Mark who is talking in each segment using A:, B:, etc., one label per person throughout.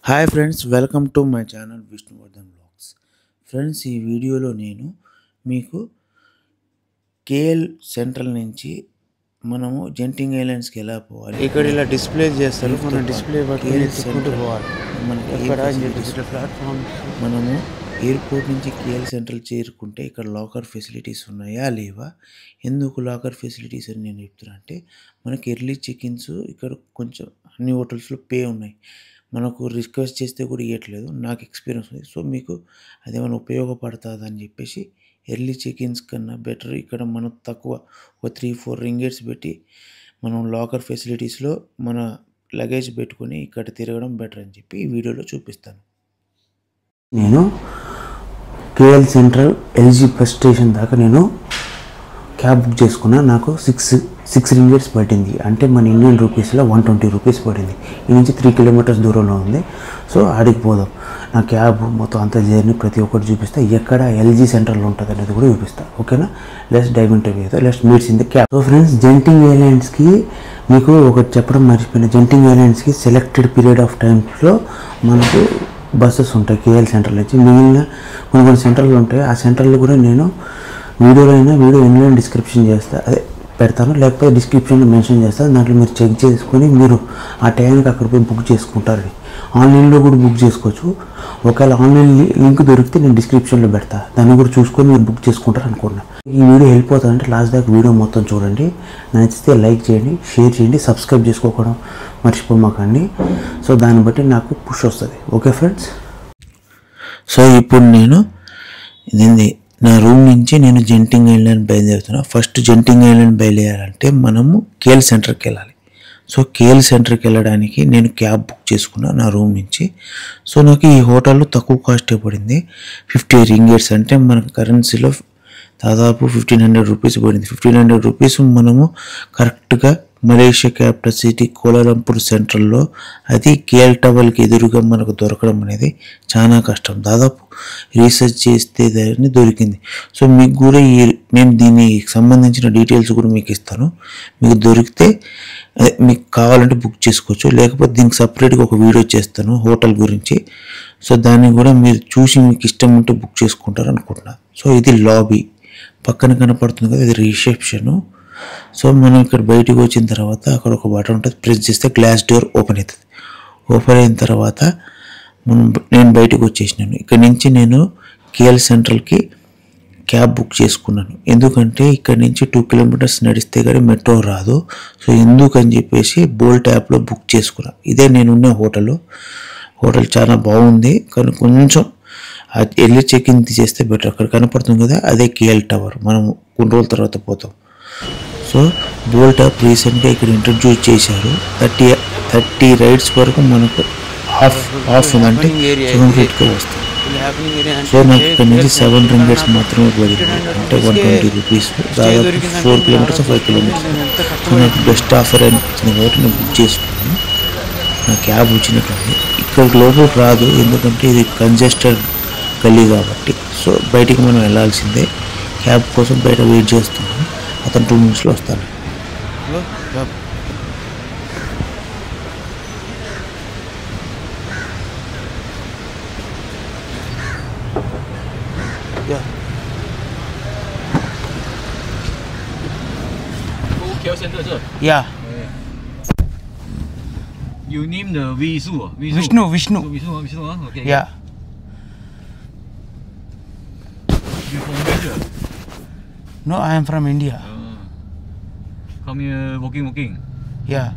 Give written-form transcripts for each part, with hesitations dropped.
A: Hi friends, welcome to my channel Vishnuvardhan blogs. Friends, ఈ వీడియోలో నేను మీకు కేఎల్ సెంట్రల్ నుంచి మనము జెంటింగ్ ఐలాండ్స్కి ఎలా పోవాలి, ఇక్కడ ఇలా డిస్ప్లే చేస్తారు. మన డిస్ప్లే పోవాలి. మనకి ప్లాట్ఫామ్ మనము ఎయిర్పోర్ట్ నుంచి కేఎల్ సెంట్రల్ చేరుకుంటే ఇక్కడ లాకర్ ఫెసిలిటీస్ ఉన్నాయా లేవా, ఎందుకు లాకర్ ఫెసిలిటీస్ అని నేను చెప్తున్నా అంటే, మనకి ఎర్లీ చెక్-ఇన్స్ ఇక్కడ కొంచెం అన్ని హోటల్స్లో పే ఉన్నాయి. మనకు రిక్వెస్ట్ చేస్తే కూడా ఇవ్వట్లేదు. నాకు ఎక్స్పీరియన్స్ ఉంది. సో మీకు అదేమైనా ఉపయోగపడుతుంది అని చెప్పేసి ఎర్లీ చెక్-ఇన్స్ కన్నా బెటర్ ఇక్కడ మనం తక్కువ ఒక 3-4 రింగేట్స్ పెట్టి మనం లాకర్ ఫెసిలిటీస్లో మన లగేజ్ పెట్టుకొని ఇక్కడ తిరగడం బెటర్ అని చెప్పి ఈ వీడియోలో చూపిస్తాను.
B: నేను KL central LG bus station దాకా నేను క్యాబ్ బుక్ చేసుకున్నా. నాకు సిక్స్ రింగేట్స్ పట్టింది. అంటే మన ఇండియన్ రూపీస్లో 120 రూపీస్ పడింది. ఈ నుంచి 3 కిలోమీటర్స్ దూరంలో ఉంది. సో ఆడికి పోదాం. నా క్యాబ్ మొత్తం అంత జర్నీ ప్రతి ఒక్కటి చూపిస్తా. ఎక్కడ ఎల్జీ సెంట్రల్ ఉంటుంది అనేది కూడా చూపిస్తా. ఓకేనా? Let's dive into video. Let's meets in the cab. So friends, Genting ఐలాండ్స్కి మీకు ఒకటి చెప్పడం మర్చిపోయిన. జెంటింగ్ ఐలాండ్స్కి సెలెక్టెడ్ పీరియడ్ ఆఫ్ టైమ్స్లో మనకు బస్సెస్ ఉంటాయి. కేఎల్ సెంట్రల్ నుంచి మిగిలిన కొన్ని సెంటర్లు ఉంటాయి. ఆ సెంటర్లు కూడా నేను వీడియో ఎన్నో డిస్క్రిప్షన్ చేస్తా, అదే పెడతాను, లేకపోతే డిస్క్రిప్షన్లో మెన్షన్ చేస్తాను. దాంట్లో మీరు చెక్ చేసుకొని మీరు ఆ టైంకి అక్కడ పోయి బుక్ చేసుకుంటారు. ఆన్లైన్లో కూడా బుక్ చేసుకోవచ్చు. ఒకవేళ ఆన్లైన్ లింక్ దొరికితే నేను డిస్క్రిప్షన్లో పెడతా, దాన్ని కూడా చూసుకొని మీరు బుక్ చేసుకుంటారు అనుకున్నా. ఈ వీడియో వెళ్ళిపోతుందంటే లాస్ట్ దాకా వీడియో మొత్తం చూడండి. నచ్చితే లైక్ చేయండి, షేర్ చేయండి, సబ్స్క్రైబ్ చేసుకోవడం మర్చిపోమాకండి. సో దాన్ని బట్టి నాకు పుష్ వస్తుంది. Okay friends?
A: సో ఇప్పుడు నేను నా రూమ్ నుంచి నేను జెంటింగ్ ఐలాండ్ బయలుదేరుతున్నా. ఫస్ట్ జెంటింగ్ ఐలాండ్ బయలుదేరాలంటే మనము కేఎల్ సెంటర్కి వెళ్ళాలి. సో కేఎల్ సెంటర్కి వెళ్ళడానికి నేను క్యాబ్ బుక్ చేసుకున్నా నా రూమ్ నుంచి. సో నాకు ఈ హోటల్లో తక్కువ కాస్టే పడింది. 50 రింగేట్స్ అంటే మన కరెన్సీలో దాదాపు 1500 రూపీస్ పడింది. 1500 రూపీస్ మనము కరెక్ట్గా మలేషియా క్యాపిటల్ సిటీ కోలాలంపూర్ సెంట్రల్లో, అది కేఎల్ టవర్కి ఎదురుగా మనకు దొరకడం అనేది చాలా కష్టం. దాదాపు రీసెర్చ్ చేస్తే దాన్ని దొరికింది. సో మీకు కూడా నేను దీనికి సంబంధించిన డీటెయిల్స్ కూడా మీకు ఇస్తాను. మీకు దొరికితే మీకు కావాలంటే బుక్ చేసుకోవచ్చు, లేకపోతే దీనికి సపరేట్గా ఒక వీడియో చేస్తాను హోటల్ గురించి. సో దాన్ని కూడా మీరు చూసి మీకు ఇష్టం ఉంటే బుక్ చేసుకుంటారు అనుకుంటున్నా. సో ఇది లాబీ, పక్కన కనపడుతుంది కదా, ఇది రిసెప్షను. సో మనం ఇక్కడ బయటకు వచ్చిన తర్వాత అక్కడ ఒక బటన్ ఉంటుంది, ప్రెస్ చేస్తే గ్లాస్ డోర్ ఓపెన్ అవుతుంది. ఓపెన్ అయిన తర్వాత నేను బయటకు వచ్చేసినాను. ఇక్కడ నుంచి నేను కేఎల్ సెంట్రల్కి క్యాబ్ బుక్ చేసుకున్నాను. ఎందుకంటే ఇక్కడ నుంచి 2 కిలోమీటర్స్ నడిస్తే కానీ మెట్రో రాదు. సో ఎందుకని చెప్పేసి బోల్ట్ యాప్లో బుక్ చేసుకున్నాను. ఇదే నేనున్న హోటల్ చాలా బాగుంది, కానీ కొంచెం వెళ్ళి చెక్-ఇన్ చేస్తే బెటర్. అక్కడ కనపడుతుంది కదా, అదే కేఎల్ టవర్. మనం కొన్ని రోజుల తర్వాత పోతాం. సో బోల్ట్ యాప్ రీసెంట్గా ఇక్కడ ఇంట్రడ్యూస్ చేశారు. 30 రైడ్స్ వరకు మనకు ఆఫ్ ఉందంటే 750 వస్తుంది. సో నాకు ఇక్కడ నుంచి 7 రింగేట్స్ మాత్రమే పడింది, అంటే 120 రూపీస్. దాదాపు 4 కిలోమీటర్స్ 5 కిలోమీటర్స్. సో నాకు బెస్ట్ ఆఫర్ అనిపించింది కాబట్టి నేను బుక్ చేసుకున్నాను. నా క్యాబ్ వచ్చినట్టుంది. ఇక్కడ లోపల రాదు, ఎందుకంటే ఇది కంజెస్టెడ్ గల్లీ కాబట్టి. సో బయటికి మనం వెళ్ళాల్సిందే. క్యాబ్ కోసం బయట వెయిట్ చేస్తున్నాను. అతను 2 మినిట్స్లో వస్తాను.
B: Yeah.
C: You name the Vishnu.
B: Vishnu.
C: Okay.
B: Yeah.
C: You from Malaysia?
B: No, I am from India.
C: Come here walking.
B: Yeah.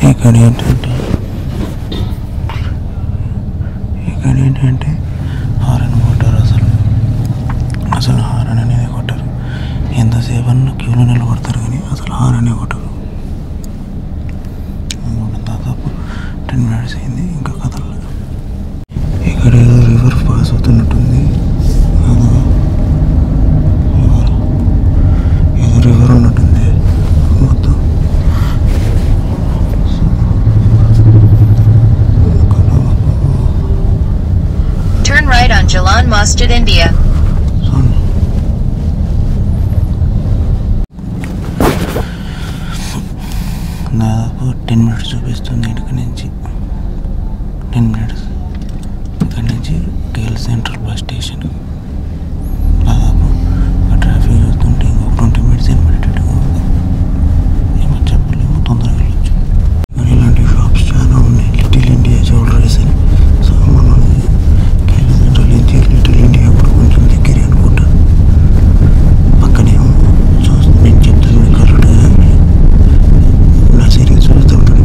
B: ఇక్కడ ఏంటంటే హారన్ కొట్టారు. అసలు హారన్ అనేది కొట్టారు. ఎంతసేపు అన్న క్యూలో నిలబడతారు, కానీ అసలు హారనే కొట్టరు. దాదాపు 10 మినిట్స్ అయింది, ఇంకా కదలలేదు. ఇక్కడ ఏదో రివర్ పాస్ అవుతున్నట్టుంది. ఏదో రివర్ ఉన్నట్టు
D: Jalan Masjid India.
B: దాదాపు 10 minutes చూపిస్తుంది ఇక్కడి నుంచి. 10 minutes ఇక్కడి నుంచి కేఎల్ సెంట్రల్ బస్ స్టేషన్. దాదాపు ట్రాఫిక్ చూస్తుంటే ఇంకొక 20 minutes ఏం పడేటట్టుగా ఉంది. ఏమో చెప్పలేము, తొందరగా వెళ్ళొచ్చు. మరి ఇలాంటి షాప్స్ చాలా ఉన్నాయి. లిటిల్ ఇండియా జ్యువెలరీస్ అని. సో మనం కేఎల్ సెంట్రల్ నుంచి లిటిల్ ఇండియా కూడా కొంచెం దగ్గరే అనుకుంటా. పక్కనే నేను చెప్తాను కరెక్ట్గా నా సీరియస్ చూస్తుంటాడు.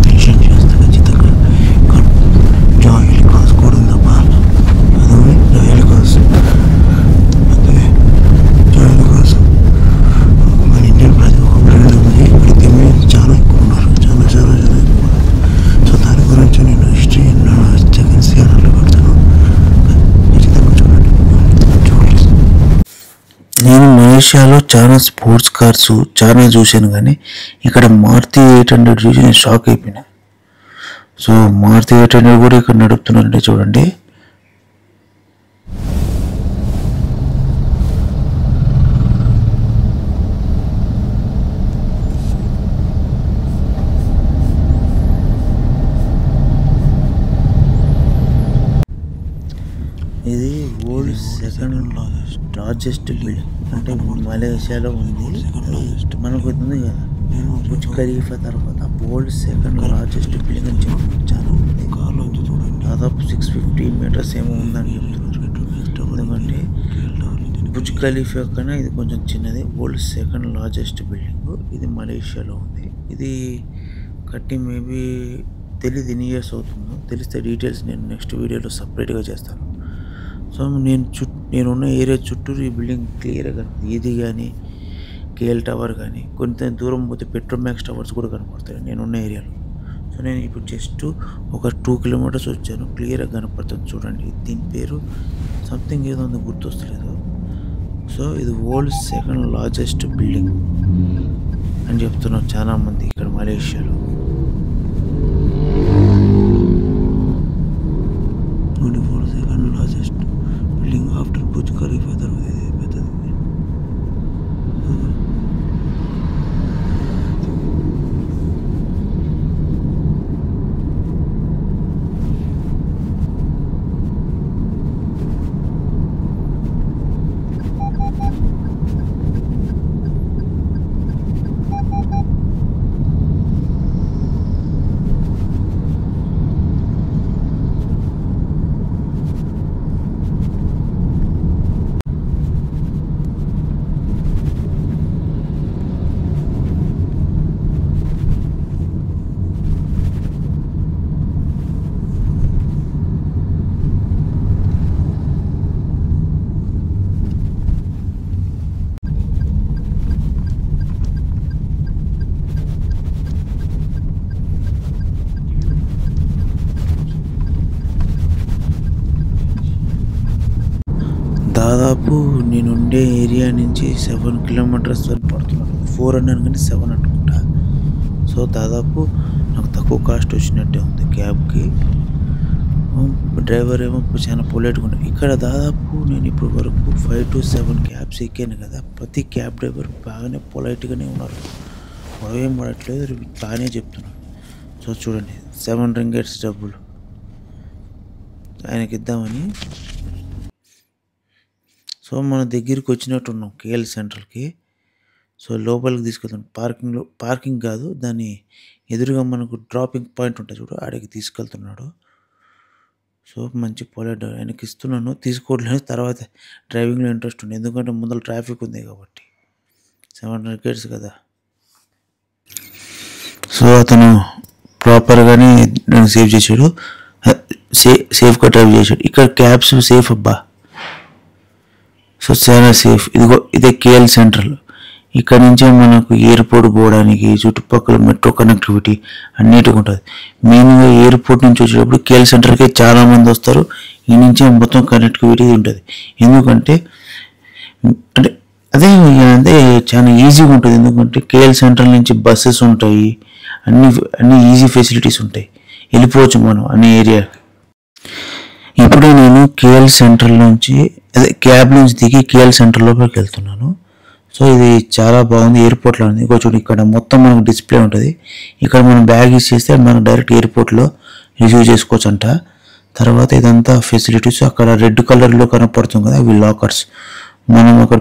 B: మెన్షన్ చేస్తా ఖచ్చితంగా. జాయిల్ కాస్ కూడా ఉందబ్బా. అదే జాయిల్ కాస్, అదే జాయిల్ కాస్ మన ఇండియన్ ప్రతి ఒక్క బ్రాండ్ ఉంది. ఇక్కడ తిమ్మి చాలా ఎక్కువ ఉన్నారు, చాలా చాలా చాలా ఎక్కువ. సో దాని గురించి నేను హిస్టరీ సెకండ్ సిఆర్లో పెడతాను, ఖచ్చితంగా చూడండి.
A: నేను మలేషియాలో చాలా స్పోర్ట్స్ కార్స్ చాలా చూశాను, కానీ ఇక్కడ మారుతి 800 చూసి నేను షాక్ అయిపోయినా. సో మారుతి 800 కూడా ఇక్కడ నడుపుతున్నారంటే చూడండి. ఇది వరల్డ్ సెకండ్ లార్జెస్ట్ బిల్డింగ్ అంటే మలేషియాలో ఉంది. మనకు ఉంది కదా బుర్జ్ ఖలీఫా తర్వాత వరల్డ్ సెకండ్ లార్జెస్ట్ బిల్డింగ్ అని చెప్పాను. దాదాపు 650 meters ఏమో ఉందని చెప్తున్నారు. ఎందుకంటే బుర్జ్ ఖలీఫా కన్నా ఇది కొంచెం చిన్నది. వరల్డ్ సెకండ్ లార్జెస్ట్ బిల్డింగ్ ఇది మలేషియాలో ఉంది. ఇది కట్టి మేబీ తెలియదు ఎన్ని ఇయర్స్ అవుతుందో. తెలిస్తే డీటెయిల్స్ నేను నెక్స్ట్ వీడియోలో సపరేట్గా చేస్తాను. సో నేనున్న ఏరియా చుట్టూరు ఈ బిల్డింగ్ క్లియర్గా కనపడుతుంది. ఇది కానీ కేఎల్ టవర్ కానీ కొంత దూరం పోతే పెట్రోమాక్స్ టవర్స్ కూడా కనపడతాయి నేనున్న ఏరియాలో. సో నేను ఇప్పుడు జస్ట్ ఒక 2 kilometers వచ్చాను, క్లియర్గా కనపడుతుంది చూడండి. దీని పేరు సంథింగ్ ఏదో ఉంది, గుర్తొస్తలేదు. సో ఇది వరల్డ్ సెకండ్ లార్జెస్ట్ బిల్డింగ్ అని చెప్తున్నారు చాలామంది ఇక్కడ మలేషియాలో.
B: Second largest building after Burj Khalifa తర్వాత ఇది పెద్దది.
A: దాదాపు నేనుండే ఏరియా నుంచి 7 kilometers వరకు పడుతున్నాను. 4 అన్నాను కానీ 7 అనుకుంటా. సో దాదాపు నాకు తక్కువ కాస్ట్ వచ్చినట్టే ఉంది క్యాబ్కి. డ్రైవర్ ఏమో చాలా పొలైట్గా ఉన్నాడు. ఇక్కడ దాదాపు నేను ఇప్పుడు వరకు 5 to 7 క్యాబ్స్ ఎక్కాను కదా. ప్రతి క్యాబ్ డ్రైవర్ బాగానే పొలైట్గానే ఉన్నారు, గొడవ ఏం పడట్లేదు, బాగానే చెప్తున్నాను. సో చూడండి 7 ringgits డబ్బులు ఆయనకి ఇద్దామని. సో మన దగ్గరికి వచ్చినట్టు ఉన్నాం కేఎల్ సెంట్రల్కి. సో లోపలికి తీసుకెళ్తాం. పార్కింగ్ కాదు, దాని ఎదురుగా మనకు డ్రాపింగ్ పాయింట్ ఉంటుంది చూడు, ఆడికి తీసుకెళ్తున్నాడు. సో మంచి పొలైట్ ఆయనకి ఇస్తున్నాను, తీసుకోవట్లేదు. తర్వాత డ్రైవింగ్లో ఇంట్రెస్ట్ ఉంది, ఎందుకంటే ముందర ట్రాఫిక్ ఉంది కాబట్టి. 7 ringgits కదా. సో అతను ప్రాపర్గానే నన్ను సేవ్ చేశాడు, సేఫ్గా డ్రైవ్ చేశాడు. ఇక్కడ క్యాబ్స్ సేఫ్ అబ్బా. సో చాలా సేఫ్. ఇదే కేఎల్ సెంట్రల్. ఇక్కడ నుంచే మనకు ఎయిర్పోర్ట్ పోవడానికి చుట్టుపక్కల మెట్రో కనెక్టివిటీ అన్నిటిగా ఉంటుంది. మెయిన్గా ఎయిర్పోర్ట్ నుంచి వచ్చేటప్పుడు కేఎల్ సెంటర్కి చాలామంది వస్తారు. ఈ నుంచే మొత్తం కనెక్టివిటీ ఉంటుంది. ఎందుకంటే అదే చాలా ఈజీగా ఉంటుంది. ఎందుకంటే కేఎల్ సెంట్రల్ నుంచి బస్సెస్ ఉంటాయి, అన్ని ఈజీ ఫెసిలిటీస్ ఉంటాయి, వెళ్ళిపోవచ్చు మనం అన్ని ఏరియాకి. ఇప్పుడు నేను కేఎల్ సెంట్రల్ నుంచి అదే క్యాబ్ నుంచి దిగి కేఎల్ సెంటర్ లోపలికి వెళ్తున్నాను. సో ఇది చాలా బాగుంది, ఎయిర్పోర్ట్లో ఉంది. ఇంకో చూడు, ఇక్కడ మొత్తం మనకు డిస్ప్లే ఉంటుంది. ఇక్కడ మనం బ్యాగ్ ఇచ్చేస్తే మనం డైరెక్ట్ ఎయిర్పోర్ట్లో రిసీవ్ చేసుకోవచ్చు అంట. తర్వాత ఇదంతా ఫెసిలిటీస్ అక్కడ రెడ్ కలర్లో కనపడుతుంది కదా, ఇవి లాకర్స్. మనం అక్కడ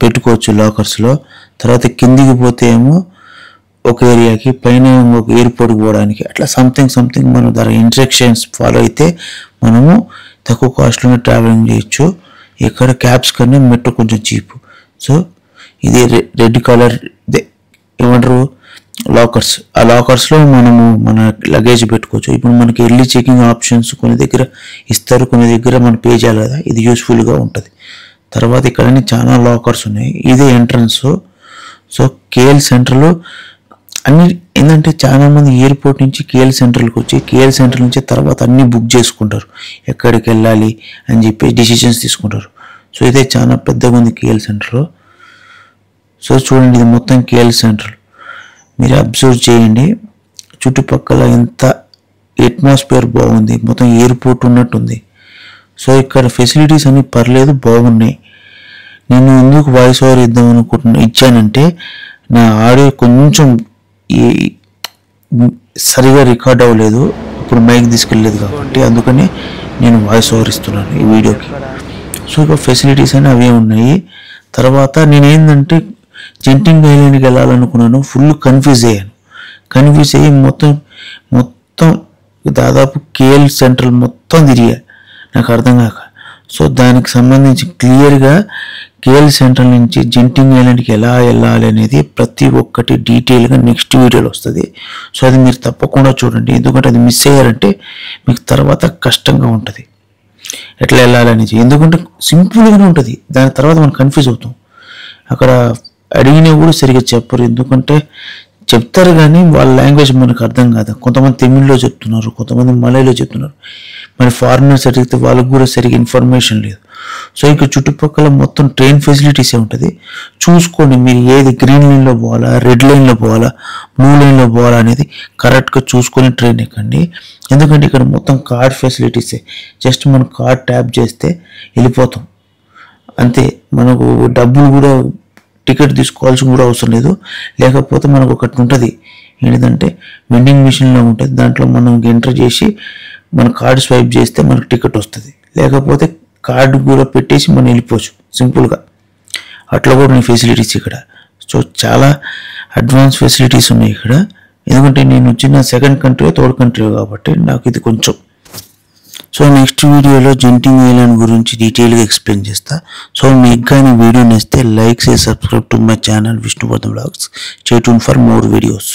A: పెట్టుకోవచ్చు లాకర్స్లో. తర్వాత కిందికి పోతే ఏమో ఒక ఏరియాకి, పైన ఒక ఎయిర్పోర్ట్కి పోవడానికి, అట్లా సంథింగ్ మనం దాని ఇన్స్ట్రక్షన్స్ ఫాలో అయితే మనము తక్కువ కాస్ట్లోనే ట్రావెలింగ్ చేయొచ్చు. ఇక్కడ క్యాబ్స్ కన్నా మెట్రో కొంచెం చీప్. సో ఇది రెడ్ కలర్ ఏమంటారు లాకర్స్. ఆ లాకర్స్లో మనము మన లగేజ్ పెట్టుకోవచ్చు. ఇప్పుడు మనకి ఎర్లీ చెకింగ్ ఆప్షన్స్ కొన్ని దగ్గర ఇస్తారు, కొన్ని దగ్గర మనం పే చేయాలి కదా, ఇది యూస్ఫుల్గా ఉంటుంది. తర్వాత ఇక్కడ చాలా లాకర్స్ ఉన్నాయి. ఇదే ఎంట్రన్స్. సో కేఎల్ సెంటర్లో అన్ని ఏంటంటే చాలామంది ఎయిర్పోర్ట్ నుంచి కేఎల్ సెంటర్కి వచ్చి కేఎల్ సెంటర్ నుంచి తర్వాత అన్నీ బుక్ చేసుకుంటారు, ఎక్కడికి వెళ్ళాలి అని చెప్పి డిసిషన్స్ తీసుకుంటారు. సో ఇదే చాలా పెద్దగా ఉంది కేఎల్ సెంటర్. సో చూడండి, ఇది మొత్తం కేఎల్ సెంటర్. మీరు అబ్జర్వ్ చేయండి, చుట్టుపక్కల ఎంత అట్మాస్ఫియర్ బాగుంది, మొత్తం ఎయిర్పోర్ట్ ఉన్నట్టుంది. సో ఇక్కడ ఫెసిలిటీస్ అన్నీ పర్లేదు, బాగున్నాయి. నేను ఎందుకు వాయిస్ ఓవర్ ఇచ్చానంటే నా ఆడియో కొంచెం సరిగా రికార్డ్ అవ్వలేదు, ఇప్పుడు మైక్ తీసుకెళ్ళలేదు కాబట్టి, అందుకని నేను వాయిస్ ఓవర్ ఇస్తున్నాను ఈ వీడియోకి. సో ఇక ఫెసిలిటీస్ అని అవే ఉన్నాయి. తర్వాత నేనేంటంటే జెంటింగ్ ఐలాండ్కి వెళ్ళాలనుకున్నాను, ఫుల్ కన్ఫ్యూజ్ అయ్యి మొత్తం దాదాపు కేఎల్ సెంట్రల్ మొత్తం తిరిగా, నాకు అర్థం కాక. సో దానికి సంబంధించి క్లియర్గా కేఎల్ సెంట్రల్ నుంచి జెంటింగ్ ఐలాండ్కి ఎలా వెళ్ళాలి అనేది ప్రతి ఒక్కటి డీటెయిల్గా నెక్స్ట్ వీడియోలో వస్తుంది. సో అది మీరు తప్పకుండా చూడండి, ఎందుకంటే అది మిస్ అయ్యారంటే మీకు తర్వాత కష్టంగా ఉంటుంది ఎట్లా వెళ్ళాలనేది. ఎందుకంటే సింపుల్గానే ఉంటుంది, దాని తర్వాత మనం కన్ఫ్యూజ్ అవుతాం. అక్కడ అడిగినా కూడా సరిగ్గా చెప్పరు, ఎందుకంటే చెప్తారు కానీ వాళ్ళ లాంగ్వేజ్ మనకు అర్థం కాదు. కొంతమంది తమిళ్లో చెప్తున్నారు, కొంతమంది మలైలో చెప్తున్నారు. మరి ఫారినర్స్ అడిగితే వాళ్ళకు కూడా సరిగ్గా ఇన్ఫర్మేషన్ లేదు. సో ఇక చుట్టుపక్కల మొత్తం ట్రైన్ ఫెసిలిటీసే ఉంటుంది. చూసుకోండి మీరు ఏది గ్రీన్ లైన్లో పోవాలా, రెడ్ లైన్లో పోవాలా, బ్లూ లైన్లో పోవాలా అనేది కరెక్ట్గా చూసుకొని ట్రైన్ ఎక్కండి. ఎందుకంటే ఇక్కడ మొత్తం కార్డ్ ఫెసిలిటీసే. జస్ట్ మనం కార్డ్ ట్యాప్ చేస్తే వెళ్ళిపోతాం అంతే. మనకు డబ్బులు కూడా టికెట్ తీసుకోవాల్సిన కూడా అవసరం లేదు. లేకపోతే మనకు ఒకటి ఉంటుంది, ఏంటంటే వెండింగ్ మిషన్లో ఉంటుంది, దాంట్లో మనం ఎంటర్ చేసి మన కార్డు స్వైప్ చేస్తే మనకు టికెట్ వస్తుంది. లేకపోతే కార్డు కూడా పెట్టేసి మనం వెళ్ళిపోవచ్చు సింపుల్గా. అట్లా కూడా ఉన్నాయి ఫెసిలిటీస్ ఇక్కడ. సో చాలా అడ్వాన్స్ ఫెసిలిటీస్ ఉన్నాయి ఇక్కడ. ఎందుకంటే నేను వచ్చిన సెకండ్ కంట్రీ థర్డ్ కంట్రీ కాబట్టి నాకు ఇది కొంచెం. సో నెక్స్ట్ వీడియోలో జెంటింగ్ ఐలాండ్ గురించి డీటెయిల్గా ఎక్స్ప్లెయిన్ చేస్తా. సో మీకు కానీ వీడియో నచ్చితే like, subscribe to my channel Vishnuvardhan vlogs. Stay tune for more videos.